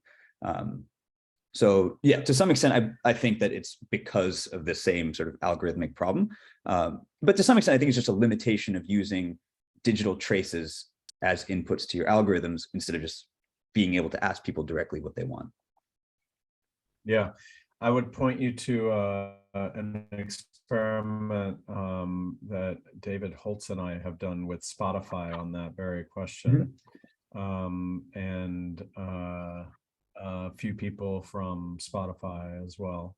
So yeah, to some extent, I think that it's because of the same sort of algorithmic problem. But to some extent, I think it's just a limitation of using digital traces as inputs to your algorithms instead of just being able to ask people directly what they want. Yeah, I would point you to an experiment that David Holtz and I have done with Spotify on that very question. And a few people from Spotify as well.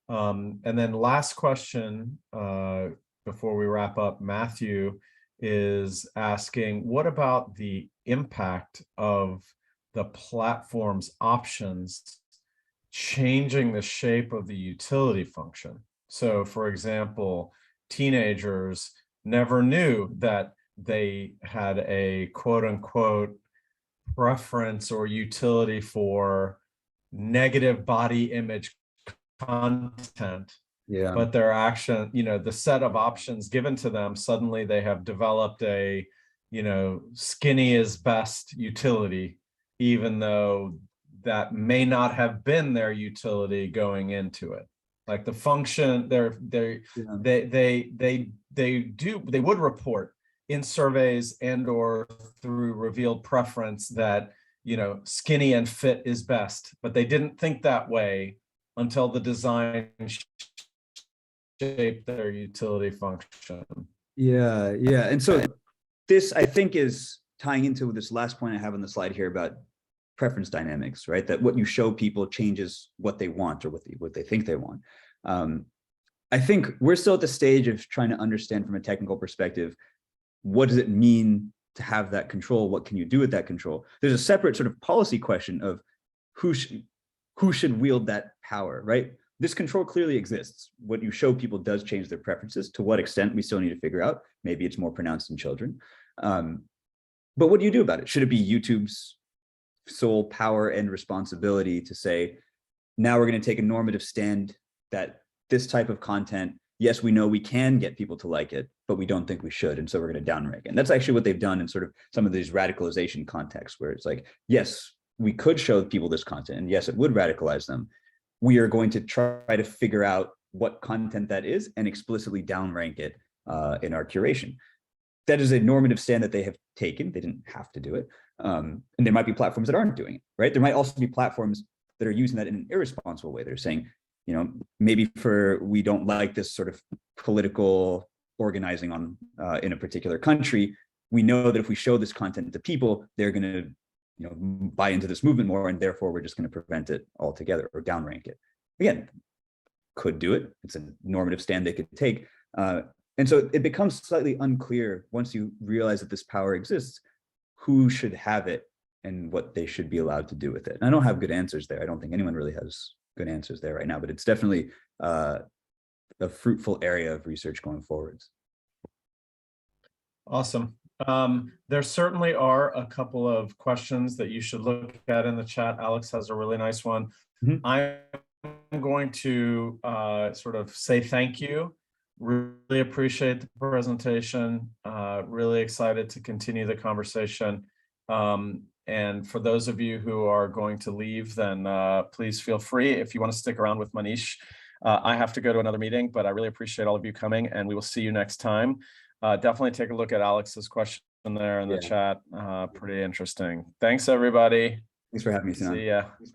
And then last question before we wrap up, Matthew is asking, what about the impact of the platform's options changing the shape of the utility function? So for example, teenagers never knew that they had a quote unquote preference or utility for negative body image content, but their action, the set of options given to them, suddenly they have developed a, skinny is best utility, even though that may not have been their utility going into it. Like the function, they would report in surveys and or through revealed preference that, skinny and fit is best, but they didn't think that way until the design shaped their utility function. Yeah. And so this, I think, is tying into this last point I have on the slide here about preference dynamics, right? That what you show people changes what they want or what they think they want. I think we're still at the stage of trying to understand from a technical perspective, what does it mean to have that control? What can you do with that control? There's a separate sort of policy question of who should wield that power, right? This control clearly exists. What you show people does change their preferences. To what extent, we still need to figure out. Maybe it's more pronounced in children. But what do you do about it? Should it be YouTube's sole power and responsibility to say, now we're going to take a normative stand that this type of content, yes, we know we can get people to like it, but we don't think we should. And so we're going to downrank it. And that's actually what they've done in sort of some of these radicalization contexts where it's like, yes, we could show people this content and yes, it would radicalize them. We are going to try to figure out what content that is and explicitly downrank it in our curation. That is a normative stand that they have taken. They didn't have to do it. And there might be platforms that aren't doing it, right? There might also be platforms that are using that in an irresponsible way. They're saying, maybe we don't like this sort of political organizing on in a particular country. We know that if we show this content to people, they're going to, buy into this movement more, and therefore we're just going to prevent it altogether or downrank it. Again, could do it. It's a normative stand they could take. And so it becomes slightly unclear once you realize that this power exists, who should have it and what they should be allowed to do with it. And I don't have good answers there. I don't think anyone really has good answers there right now, but it's definitely a fruitful area of research going forwards. Awesome. There certainly are a couple of questions that you should look at in the chat. Alex has a really nice one. I'm going to sort of say thank you. Really appreciate the presentation. Really excited to continue the conversation. And for those of you who are going to leave, then please feel free if you want to stick around with Manish. I have to go to another meeting, but I really appreciate all of you coming, and we will see you next time. Definitely take a look at Alex's question there in the chat. Pretty interesting. Thanks, everybody. Thanks for having me, Sinan. See ya.